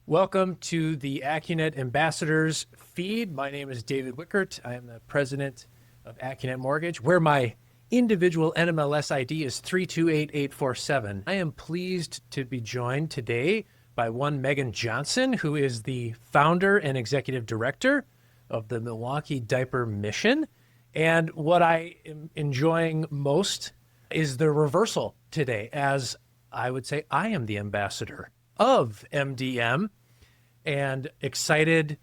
Welcome to the Accunet Ambassadors feed. My name is David Wickert. I am the president of Accunet Mortgage, where my individual NMLS ID is 328847. I am pleased to be joined today by one Meagan Johnson, who is the founder and executive director of the Milwaukee Diaper Mission. And what I am enjoying most is the reversal today, as I would say I am the ambassador of MDM, and excited,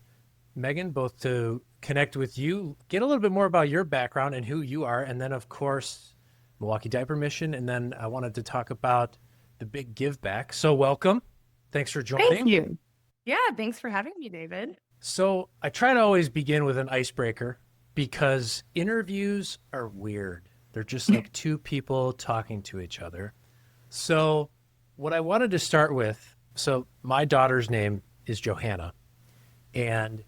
Meagan, both to connect with you, get a little bit more about your background and who you are, and then, of course, Milwaukee Diaper Mission, and then I wanted to talk about the big give back. So welcome. Thanks for joining. Thank you. Yeah, thanks for having me, David. So I try to always begin with an icebreaker because interviews are weird. They're just like two people talking to each other. So what I wanted to start with, so my daughter's name is Johanna and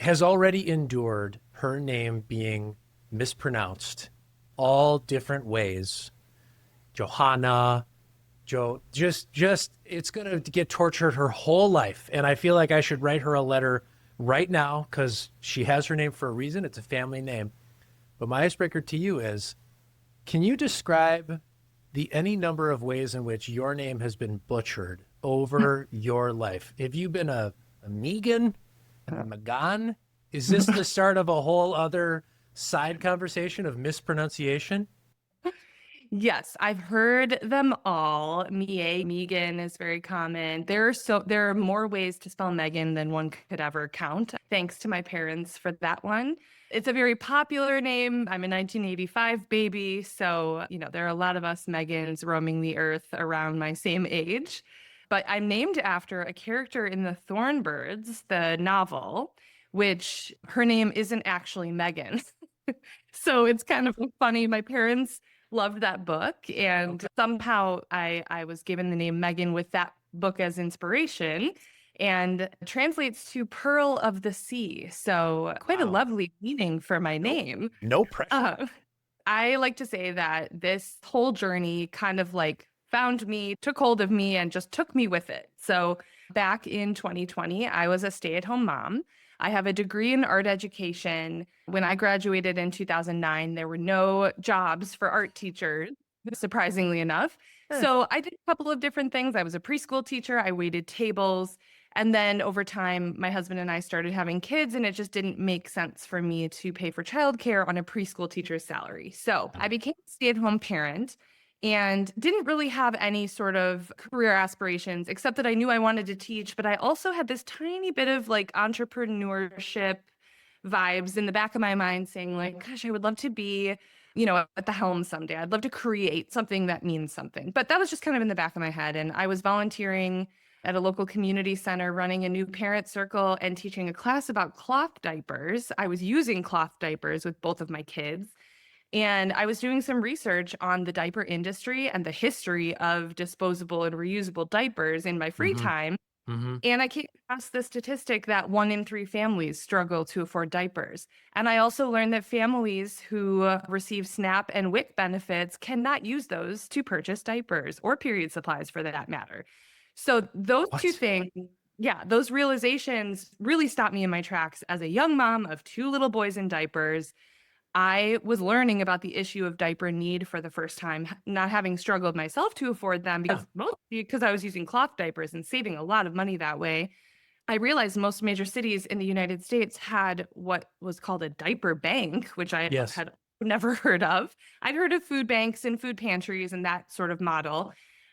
has already endured her name being mispronounced all different ways. Johanna, just it's going to get tortured her whole life. And I feel like I should write her a letter right now because she has her name for a reason. It's a family name. But my icebreaker to you is, can you describe the any number of ways in which your name has been butchered over your life? Have you been a Meagan, a Meagan? Is this the start of a whole other side conversation of mispronunciation? Yes, I've heard them all. Meagan is very common. There are more ways to spell Megan than one could ever count. Thanks to my parents for that one. It's a very popular name. I'm a 1985 baby, so there are a lot of us Megans roaming the earth around my same age. But I'm named after a character in the Thornbirds, the novel, which her name isn't actually Megan. So it's kind of funny. My parents loved that book, and somehow I was given the name Megan with that book as inspiration, and translates to Pearl of the Sea. So quite a lovely meaning for my name. No pressure. I like to say that this whole journey kind of like found me, took hold of me, and just took me with it. So back in 2020, I was a stay-at-home mom. I have a degree in art education. When I graduated in 2009, there were no jobs for art teachers, surprisingly enough. So I did a couple of different things. I was a preschool teacher. I waited tables. And then over time, my husband and I started having kids, and it just didn't make sense for me to pay for childcare on a preschool teacher's salary. So I became a stay-at-home parent and didn't really have any sort of career aspirations, except that I knew I wanted to teach, but I also had this tiny bit of like entrepreneurship vibes in the back of my mind saying like, gosh, I would love to be, at the helm someday. I'd love to create something that means something. But that was just kind of in the back of my head. And I was volunteering at a local community center, running a new parent circle and teaching a class about cloth diapers. I was using cloth diapers with both of my kids. And I was doing some research on the diaper industry and the history of disposable and reusable diapers in my free time. And I came across the statistic that 1 in 3 families struggle to afford diapers. And I also learned that families who receive SNAP and WIC benefits cannot use those to purchase diapers or period supplies for that matter. So those two things, those realizations really stopped me in my tracks as a young mom of 2 little boys in diapers. I was learning about the issue of diaper need for the first time, not having struggled myself to afford them mostly because I was using cloth diapers and saving a lot of money that way. I realized most major cities in the United States had what was called a diaper bank, which I had never heard of. I'd heard of food banks and food pantries and that sort of model.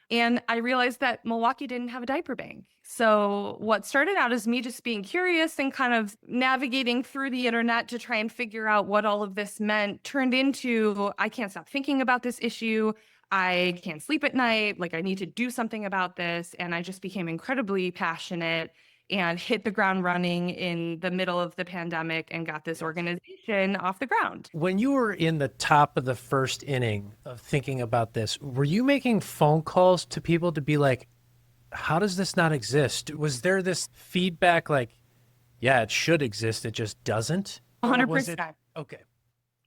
And I realized that Milwaukee didn't have a diaper bank. So what started out as me just being curious and kind of navigating through the internet to try and figure out what all of this meant turned into, I can't stop thinking about this issue. I can't sleep at night. Like, I need to do something about this. And I just became incredibly passionate and hit the ground running in the middle of the pandemic and got this organization off the ground. When you were in the top of the first inning of thinking about this, were you making phone calls to people to be like, how does this not exist? Was there this feedback like, yeah, it should exist, it just doesn't? 100%. Okay.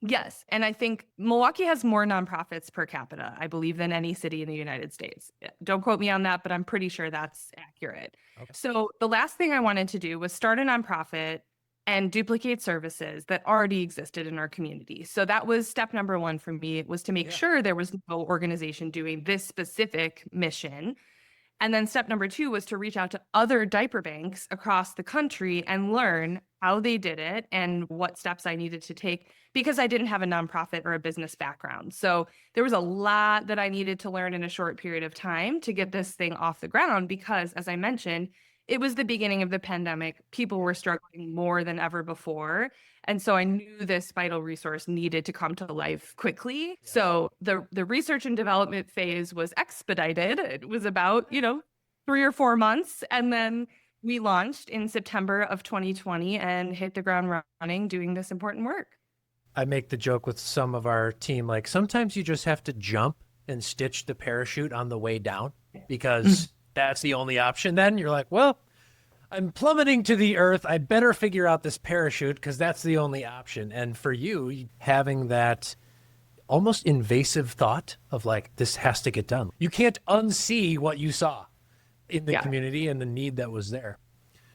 Yes. And I think Milwaukee has more nonprofits per capita, I believe, than any city in the United States. Don't quote me on that, but I'm pretty sure that's accurate. Okay. So the last thing I wanted to do was start a nonprofit and duplicate services that already existed in our community. So that was step number one for me, was to make Yeah. sure there was no organization doing this specific mission. And then step number two was to reach out to other diaper banks across the country and learn how they did it and what steps I needed to take, because I didn't have a nonprofit or a business background. So there was a lot that I needed to learn in a short period of time to get this thing off the ground, because as I mentioned, it was the beginning of the pandemic. People were struggling more than ever before. And so I knew this vital resource needed to come to life quickly. Yes. So the research and development phase was expedited. It was about, 3 or 4 months. And then we launched in September of 2020 and hit the ground running doing this important work. I make the joke with some of our team, like sometimes you just have to jump and stitch the parachute on the way down because that's the only option. Then you're like, well, I'm plummeting to the earth. I better figure out this parachute because that's the only option. And for you, having that almost invasive thought of like, this has to get done. You can't unsee what you saw in the community and the need that was there.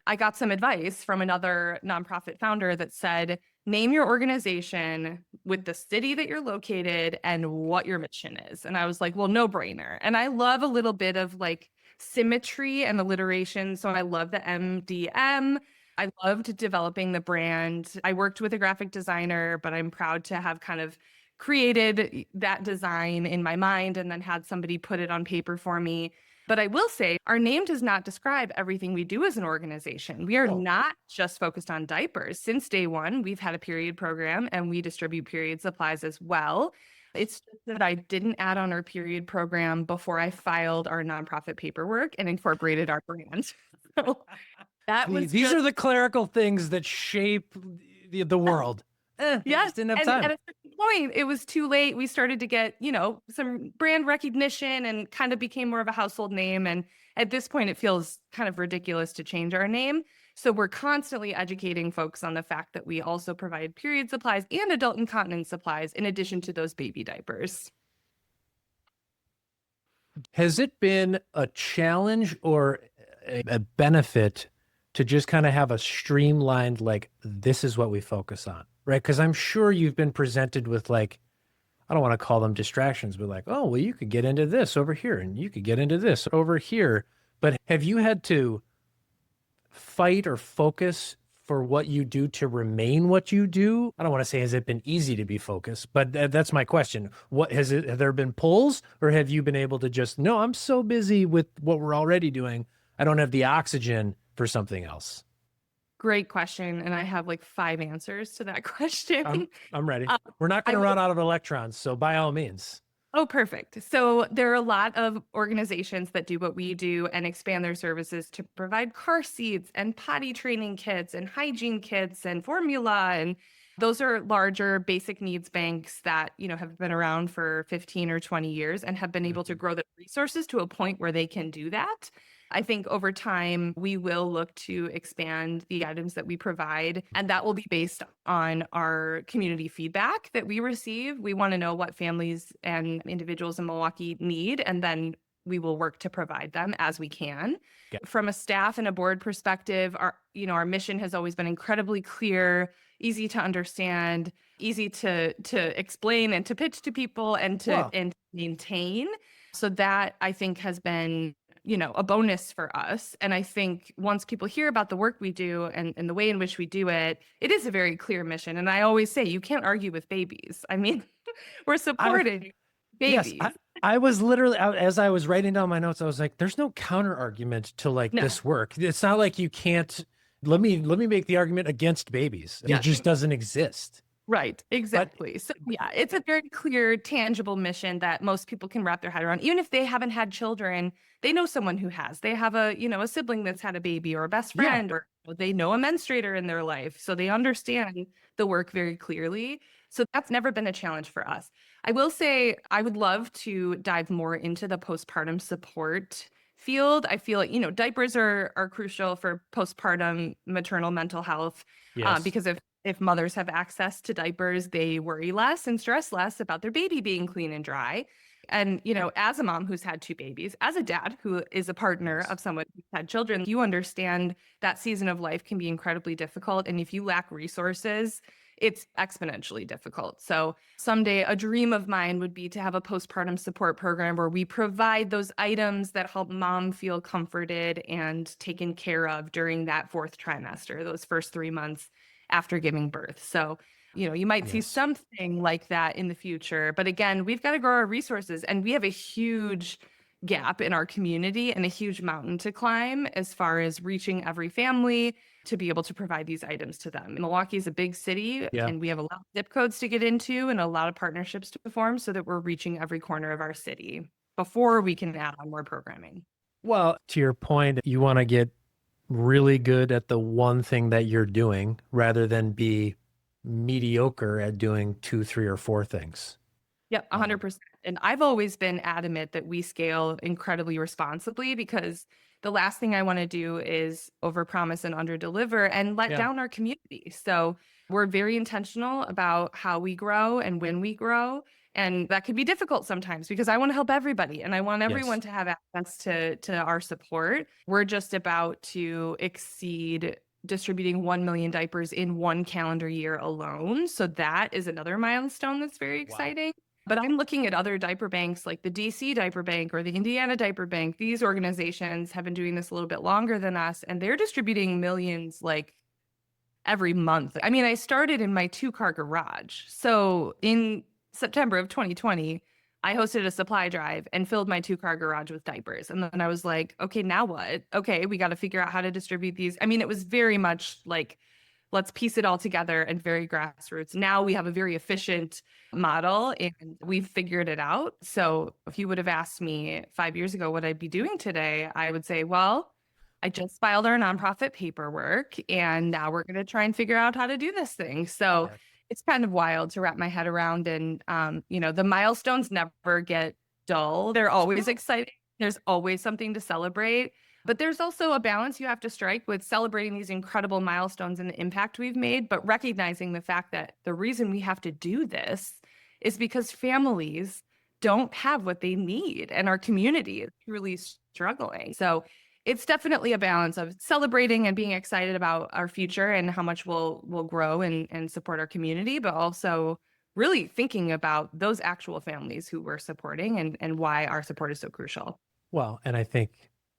I got some advice from another nonprofit founder that said, name your organization with the city that you're located and what your mission is. And I was like, well, no brainer. And I love a little bit of like symmetry and alliteration. So I love the MDM. I loved developing the brand. I worked with a graphic designer, but I'm proud to have kind of created that design in my mind and then had somebody put it on paper for me. But I will say our name does not describe everything we do as an organization. We are not just focused on diapers. Since day one, we've had a period program and we distribute period supplies as well. It's just that I didn't add on our period program before I filed our nonprofit paperwork and incorporated our brand. So that was These are the clerical things that shape the world. Yes. Didn't have time. And at a certain point, it was too late. We started to get, some brand recognition and kind of became more of a household name. And at this point, it feels kind of ridiculous to change our name. So we're constantly educating folks on the fact that we also provide period supplies and adult incontinence supplies in addition to those baby diapers. Has it been a challenge or a benefit to just kind of have a streamlined, like, this is what we focus on, right? Because I'm sure you've been presented with, like, I don't want to call them distractions, but like, oh, well, you could get into this over here and you could get into this over here. But have you had to fight or focus for what you do to remain what you do? I don't want to say, has it been easy to be focused, but that's my question. Have there been pulls, or have you been able to just, no, I'm so busy with what we're already doing, I don't have the oxygen for something else? Great question. And I have like 5 answers to that question. I'm ready. We're not going to run out of electrons, so by all means. Oh, perfect. So there are a lot of organizations that do what we do and expand their services to provide car seats and potty training kits and hygiene kits and formula. And those are larger basic needs banks that, have been around for 15 or 20 years and have been able to grow the resources to a point where they can do that. I think over time, we will look to expand the items that we provide, and that will be based on our community feedback that we receive. We want to know what families and individuals in Milwaukee need, and then we will work to provide them as we can. Yeah. From a staff and a board perspective, our mission has always been incredibly clear, easy to understand, easy to explain and to pitch to people and to maintain. So that, I think, has been a bonus for us. And I think once people hear about the work we do and the way in which we do it, it is a very clear mission. And I always say, you can't argue with babies. I mean, we're supporting babies. Yes, I was literally, as I was writing down my notes, I was like, there's no counter argument to this work. It's not like you can't, let me make the argument against babies. It just doesn't exist. Right, exactly. So yeah, it's a very clear, tangible mission that most people can wrap their head around. Even if they haven't had children, they know someone who has. They have a sibling that's had a baby or a best friend, or they know a menstruator in their life. So they understand the work very clearly. So that's never been a challenge for us. I will say I would love to dive more into the postpartum support field. I feel like, diapers are crucial for postpartum maternal mental health because of If mothers have access to diapers, they worry less and stress less about their baby being clean and dry. And, as a mom who's had two babies, as a dad who is a partner Yes. of someone who's had children, you understand that season of life can be incredibly difficult. And if you lack resources, it's exponentially difficult. So someday a dream of mine would be to have a postpartum support program where we provide those items that help mom feel comforted and taken care of during that fourth trimester, those first 3 months after giving birth. So, you might see Yes. something like that in the future. But again, we've got to grow our resources, and we have a huge gap in our community and a huge mountain to climb as far as reaching every family to be able to provide these items to them. Milwaukee is a big city, Yeah. and we have a lot of zip codes to get into and a lot of partnerships to form so that we're reaching every corner of our city before we can add on more programming. Well, to your point, you want to get really good at the one thing that you're doing rather than be mediocre at doing two, three, or four things. Yep, 100%. And I've always been adamant that we scale incredibly responsibly, because the last thing I want to do is overpromise and underdeliver and let Yeah. down our community. So we're very intentional about how we grow and when we grow. And that can be difficult sometimes because I want to help everybody and I want everyone Yes. to have access to our support. We're just about to exceed distributing 1 million diapers in one calendar year alone. So that is another milestone that's very Wow. exciting. But I'm looking at other diaper banks like the DC Diaper Bank or the Indiana Diaper Bank. These organizations have been doing this a little bit longer than us, and they're distributing millions like every month. I mean, I started in my 2-car garage. So in September of 2020, I hosted a supply drive and filled my 2-car garage with diapers. And then I was like, okay, now what? Okay, we got to figure out how to distribute these. I mean, it was very much like, let's piece it all together and very grassroots. Now we have a very efficient model and we've figured it out. So if you would have asked me 5 years ago what I'd be doing today, I would say, well, I just filed our nonprofit paperwork and now we're going to try and figure out how to do this thing. So Yes. it's kind of wild to wrap my head around. And, the milestones never get dull. They're always exciting. There's always something to celebrate. But there's also a balance you have to strike with celebrating these incredible milestones and the impact we've made, but recognizing the fact that the reason we have to do this is because families don't have what they need and our community is truly struggling. So it's definitely a balance of celebrating and being excited about our future and how much we'll grow and support our community, but also really thinking about those actual families who we're supporting and why our support is so crucial. Well, and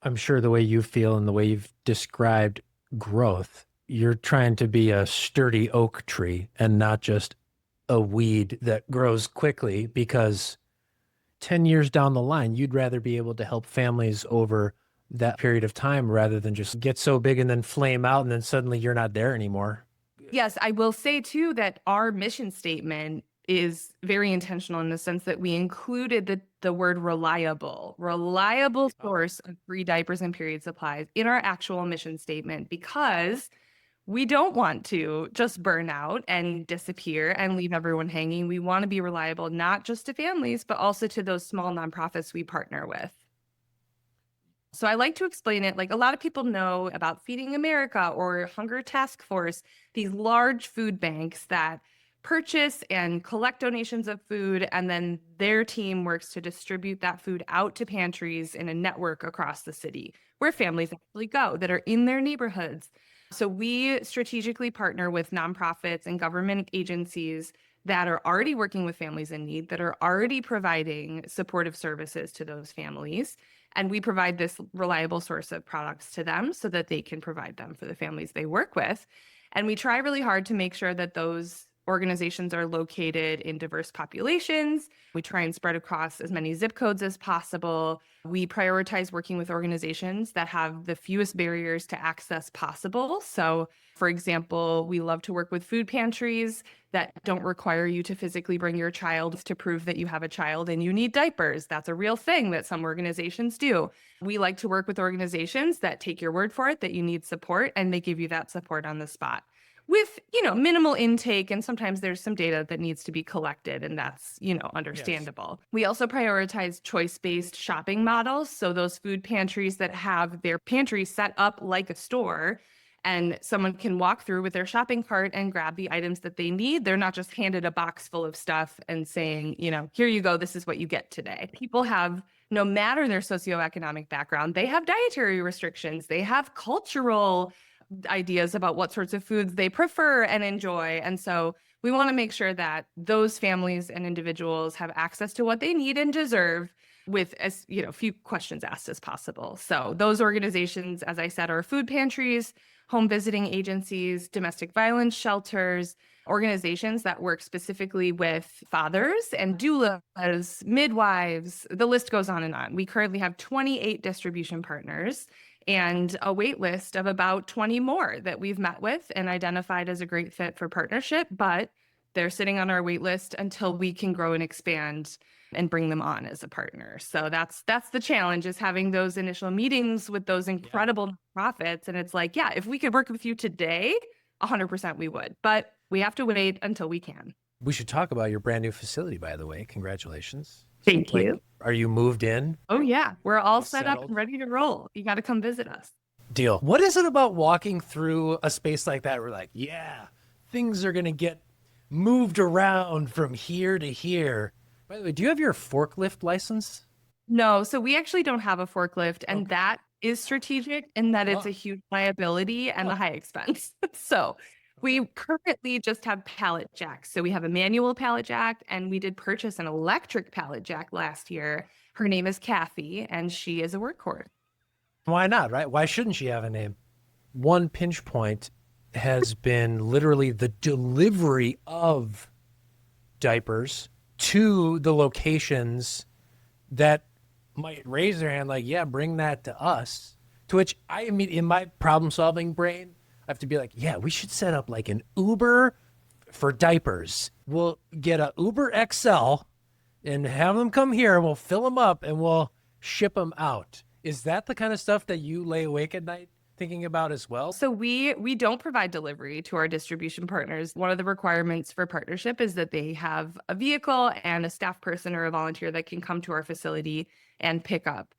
I'm sure the way you feel and the way you've described growth, you're trying to be a sturdy oak tree and not just a weed that grows quickly, because 10 years down the line, you'd rather be able to help families over that period of time rather than just get so big and then flame out and then suddenly you're not there anymore. Yes, I will say too that our mission statement is very intentional in the sense that we included the word reliable source of free diapers and period supplies in our actual mission statement, because we don't want to just burn out and disappear and leave everyone hanging. We want to be reliable, not just to families, but also to those small nonprofits we partner with. So I like to explain it like a lot of people know about Feeding America or Hunger Task Force, these large food banks that purchase and collect donations of food, and then their team works to distribute that food out to pantries in a network across the city where families actually go that are in their neighborhoods. So we strategically partner with nonprofits and government agencies that are already working with families in need, that are already providing supportive services to those families. And we provide this reliable source of products to them so that they can provide them for the families they work with. And we try really hard to make sure that those organizations are located in diverse populations. We try and spread across as many zip codes as possible. We prioritize working with organizations that have the fewest barriers to access possible. So, for example, we love to work with food pantries that don't require you to physically bring your child to prove that you have a child and you need diapers. That's a real thing that some organizations do. We like to work with organizations that take your word for it, that you need support, and they give you that support on the spot with, minimal intake. And sometimes there's some data that needs to be collected, and that's, understandable. Yes. We also prioritize choice-based shopping models. So those food pantries that have their pantry set up like a store and someone can walk through with their shopping cart and grab the items that they need. They're not just handed a box full of stuff and saying, here you go, this is what you get today. People have, no matter their socioeconomic background, they have dietary restrictions, they have cultural ideas about what sorts of foods they prefer and enjoy. And so we want to make sure that those families and individuals have access to what they need and deserve with as few questions asked as possible. So those organizations, as I said, are food pantries, home visiting agencies, domestic violence shelters, organizations that work specifically with fathers and doulas, midwives, the list goes on and on. We currently have 28 distribution partners and a wait list of about 20 more that we've met with and identified as a great fit for partnership, but they're sitting on our wait list until we can grow and expand and bring them on as a partner. So that's the challenge, is having those initial meetings with those incredible nonprofits. And it's like, yeah, if we could work with you today, 100% we would, but we have to wait until we can. We should talk about your brand new facility, by the way. Congratulations. Thank you. Are you moved in? Oh yeah, we're all set settled? up and ready to roll. You got to come visit us. Deal. What is it about walking through a space like that? We're like, yeah, things are going to get moved around from here to here. By the way, do you have your forklift license? No, so we actually don't have a forklift, and that is strategic in that it's a huge liability and a high expense. So we currently just have pallet jacks. So we have a manual pallet jack, and we did purchase an electric pallet jack last year. Her name is Kathy, and she is a workhorse. Why not, right? Why shouldn't she have a name? One pinch point has been literally the delivery of diapers to the locations that might raise their hand like, yeah, bring that to us. To which I mean, in my problem-solving brain, I have to be like, yeah, we should set up like an Uber for diapers. We'll get a Uber XL and have them come here, and we'll fill them up and we'll ship them out. Is that the kind of stuff that you lay awake at night thinking about as well? So we don't provide delivery to our distribution partners. One of the requirements for partnership is that they have a vehicle and a staff person or a volunteer that can come to our facility and pick up.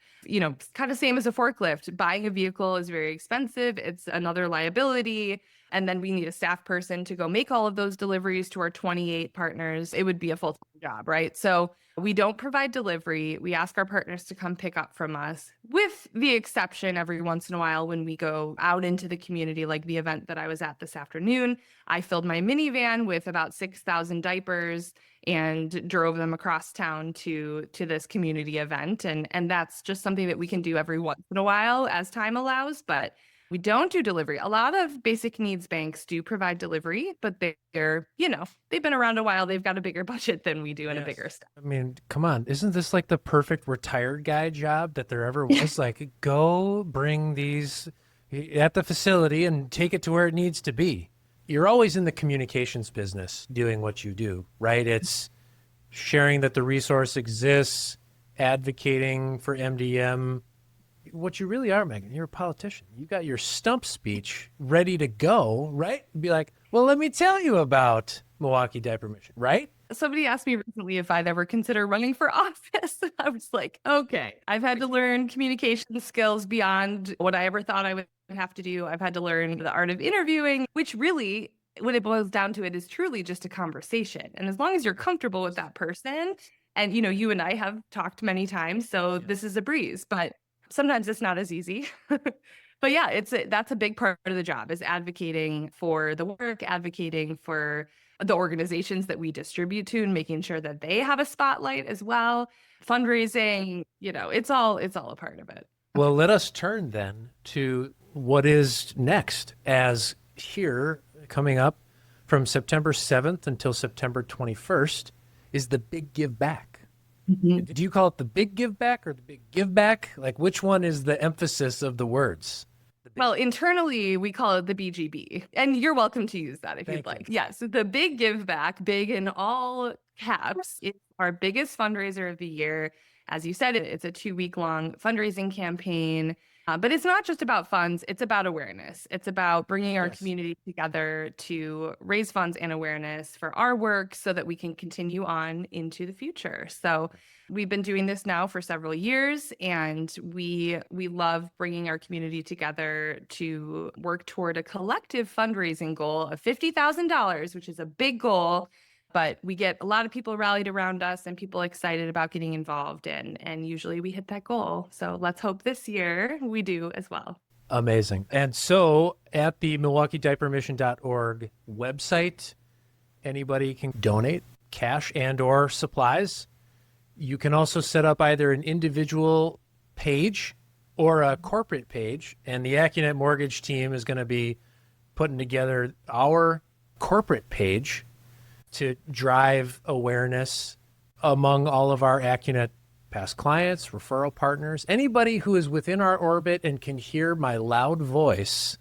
Kind of same as a forklift. Buying a vehicle is very expensive. It's another liability. And then we need a staff person to go make all of those deliveries to our 28 partners. It would be a full-time job, right? So we don't provide delivery. We ask our partners to come pick up from us, with the exception every once in a while when we go out into the community, like the event that I was at this afternoon. I filled my minivan with about 6,000 diapers and drove them across town to this community event. And that's just something that we can do every once in a while as time allows, but we don't do delivery. A lot of basic needs banks do provide delivery, but they're, they've been around a while. They've got a bigger budget than we do and a bigger staff. I mean, come on. Isn't this like the perfect retired guy job that there ever was? Like, go bring these at the facility and take it to where it needs to be. You're always in the communications business doing what you do, right? It's sharing that the resource exists, advocating for MDM. What you really are, Meagan, you're a politician. You got your stump speech ready to go, right? Be like, well, let me tell you about Milwaukee Diaper Mission, right? Somebody asked me recently if I'd ever consider running for office. I was like, okay, I've had to learn communication skills beyond what I ever thought I would have to do. I've had to learn the art of interviewing, which really, when it boils down to it, is truly just a conversation. And as long as you're comfortable with that person, and you and I have talked many times, so this is a breeze, but sometimes it's not as easy. But yeah, that's a big part of the job, is advocating for the work, advocating for the organizations that we distribute to, and making sure that they have a spotlight as well. Fundraising, it's all a part of it. Well, let us turn then to what is next, as here coming up from September 7th until September 21st is the Big Give Back. Mm-hmm. Do you call it the Big Give Back or the Big Give Back? Like, which one is the emphasis of the words? Well, internally, we call it the BGB, and you're welcome to use that if you'd like. Yeah, so the Big Give Back, big in all caps, it's our biggest fundraiser of the year. As you said, it's a 2-week-long fundraising campaign, but it's not just about funds. It's about awareness. It's about bringing our community together to raise funds and awareness for our work so that we can continue on into the future. So We've been doing this now for several years, and we love bringing our community together to work toward a collective fundraising goal of $50,000, which is a big goal, but we get a lot of people rallied around us and people excited about getting involved, and usually we hit that goal. So let's hope this year we do as well. Amazing. And so at the MilwaukeeDiaperMission.org website, anybody can donate cash and or supplies. You can also set up either an individual page or a corporate page, and the Accunet Mortgage team is going to be putting together our corporate page to drive awareness among all of our Accunet past clients, referral partners, anybody who is within our orbit and can hear my loud voice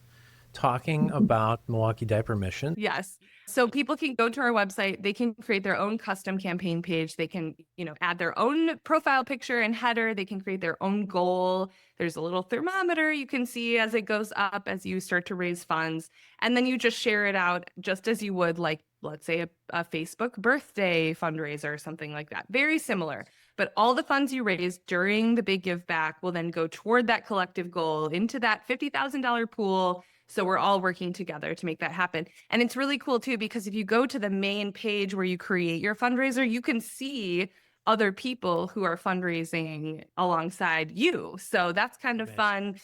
talking about Milwaukee Diaper Mission. Yes. So people can go to our website, they can create their own custom campaign page. They can, add their own profile picture and header. They can create their own goal. There's a little thermometer you can see as it goes up as you start to raise funds. And then you just share it out just as you would, like, let's say a Facebook birthday fundraiser or something like that. Very similar. But all the funds you raise during the big give back will then go toward that collective goal into that $50,000 pool. So we're all working together to make that happen. And it's really cool too, because if you go to the main page where you create your fundraiser, you can see other people who are fundraising alongside you. So that's kind of fun.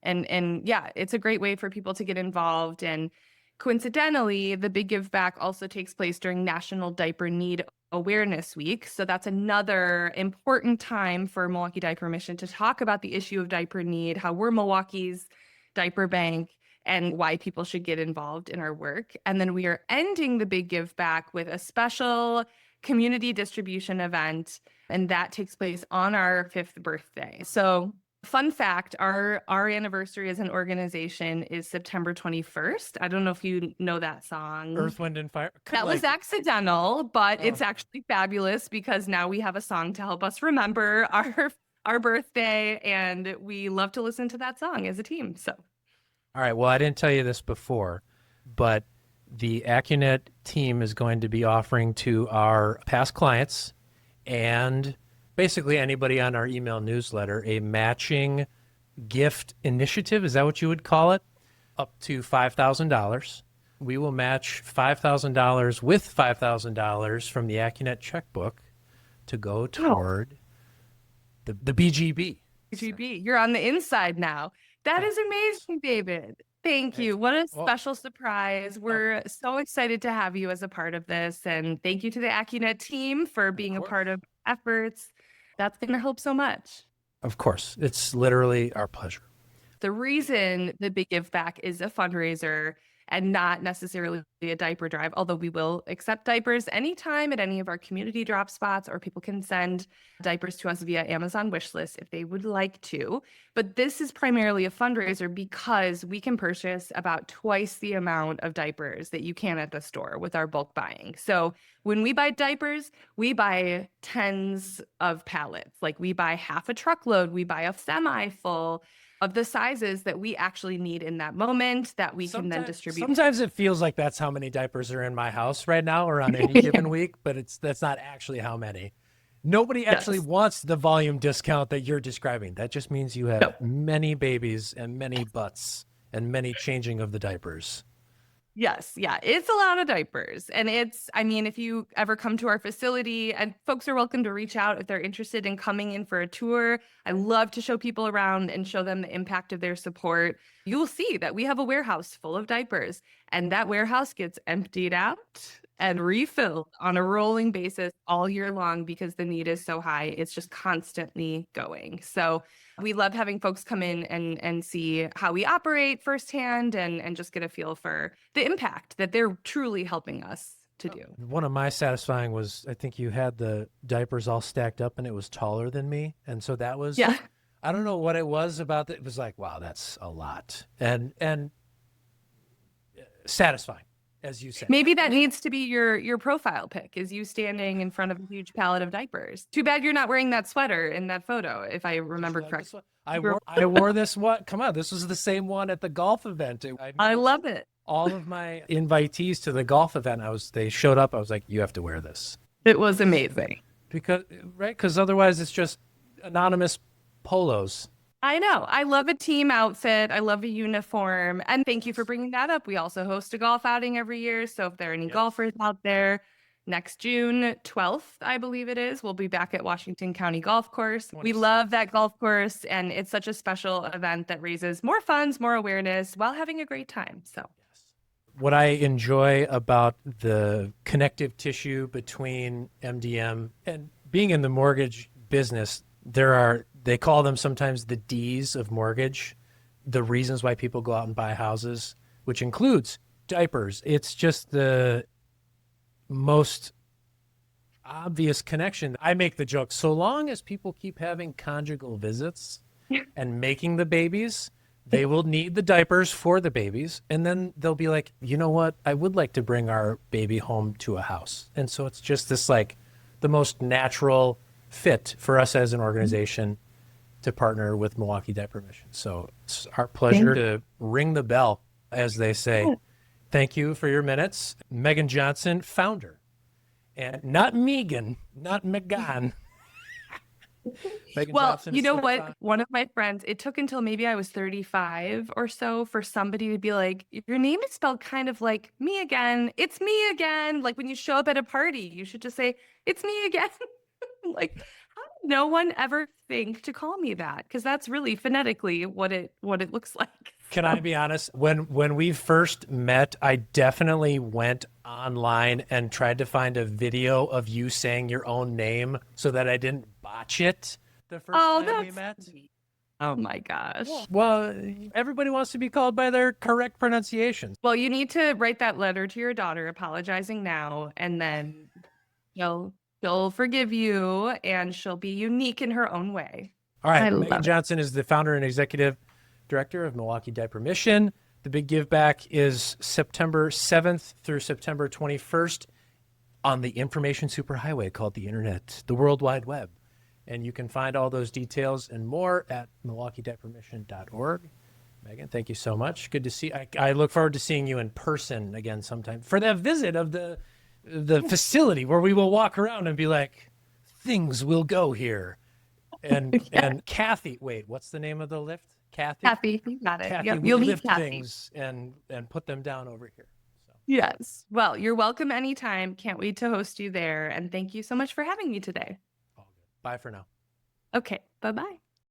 And yeah, it's a great way for people to get involved. And coincidentally, the Big Give Back also takes place during National Diaper Need Awareness Week. So that's another important time for Milwaukee Diaper Mission to talk about the issue of diaper need, how we're Milwaukee's diaper bank, and why people should get involved in our work. And then we are ending the Big Give Back with a special community distribution event, and that takes place on our 5th birthday. So fun fact, our anniversary as an organization is September 21st. I don't know if you know that song. Earth, Wind, and Fire. That was accidental, but it's actually fabulous because now we have a song to help us remember our birthday, and we love to listen to that song as a team. So. All right. Well, I didn't tell you this before, but the Accunet team is going to be offering to our past clients and basically anybody on our email newsletter a matching gift initiative. Is that what you would call it? Up to $5,000. We will match $5,000 with $5,000 from the Accunet checkbook to go toward the BGB. BGB. You're on the inside now. That is amazing, David. Thank you. What a special surprise. We're so excited to have you as a part of this. And thank you to the Accunet team for being a part of efforts. That's going to help so much. Of course. It's literally our pleasure. The reason the Big Give Back is a fundraiser and not necessarily a diaper drive, although we will accept diapers anytime at any of our community drop spots, or people can send diapers to us via Amazon wishlist if they would like to. But this is primarily a fundraiser because we can purchase about twice the amount of diapers that you can at the store with our bulk buying. So when we buy diapers, we buy tens of pallets. Like we buy half a truckload, we buy a semi full of the sizes that we actually need in that moment that we can then distribute. Sometimes it feels like that's how many diapers are in my house right now or on any given week, but that's not actually how many. Nobody actually wants the volume discount that you're describing. That just means you have many babies and many butts and many changing of the diapers. Yes. Yeah. It's a lot of diapers. And if you ever come to our facility, and folks are welcome to reach out if they're interested in coming in for a tour. I love to show people around and show them the impact of their support. You'll see that we have a warehouse full of diapers, and that warehouse gets emptied out and refilled on a rolling basis all year long because the need is so high. It's just constantly going. So we love having folks come in and see how we operate firsthand and just get a feel for the impact that they're truly helping us to do. One of my satisfying was, I think you had the diapers all stacked up and it was taller than me. And so that was, I don't know what it was about that. It was like, wow, that's a lot. And satisfying, as you said. Maybe that needs to be your profile pic, is you standing in front of a huge pallet of diapers. Too bad you're not wearing that sweater in that photo, if I remember correctly. I wore this one. Come on, this was the same one at the golf event. I love it. All of my invitees to the golf event, they showed up. I was like, you have to wear this. It was amazing. Because otherwise it's just anonymous polos. I know. I love a team outfit. I love a uniform. And thank you for bringing that up. We also host a golf outing every year. So if there are any golfers out there, next June 12th, I believe it is, we'll be back at Washington County Golf Course. We love that golf course, and it's such a special event that raises more funds, more awareness while having a great time. So what I enjoy about the connective tissue between MDM and being in the mortgage business, they call them sometimes the D's of mortgage, the reasons why people go out and buy houses, which includes diapers. It's just the most obvious connection. I make the joke, so long as people keep having conjugal visits and making the babies, they will need the diapers for the babies. And then they'll be like, you know what? I would like to bring our baby home to a house. And so it's just this like the most natural fit for us as an organization to partner with Milwaukee Diaper Mission. So it's our pleasure to ring the bell, as they say. Thank you for your minutes. Meagan Johnson, founder. And not Meagan, not Megan. Well, Johnson, you know what? One of my friends, it took until maybe I was 35 or so for somebody to be like, your name is spelled kind of like me again. It's me again. Like when you show up at a party, you should just say, it's me again. Like, how did no one ever think to call me that? Because that's really phonetically what it looks like. Can I be honest? When we first met, I definitely went online and tried to find a video of you saying your own name so that I didn't botch it the first time we met. Sweet. Oh my gosh. Well, everybody wants to be called by their correct pronunciations. Well, you need to write that letter to your daughter apologizing now, and then she'll forgive you, and she'll be unique in her own way. All right. Meagan Johnson is the founder and executive director of Milwaukee Diaper Mission. The big give back is September 7th through September 21st on the information superhighway called the internet, the World Wide Web. And you can find all those details and more at MilwaukeeDiaperMission.org. Meagan, thank you so much. Good to see you. I look forward to seeing you in person again sometime for that visit of the facility where we will walk around and be like, things will go here. And Kathy, wait, what's the name of the lift? Kathy, you got it. Kathy, yep. we You'll lift meet Kathy. things and put them down over here. So. Yes. Well, you're welcome anytime. Can't wait to host you there. And thank you so much for having me today. All good. Bye for now. Okay. Bye-bye.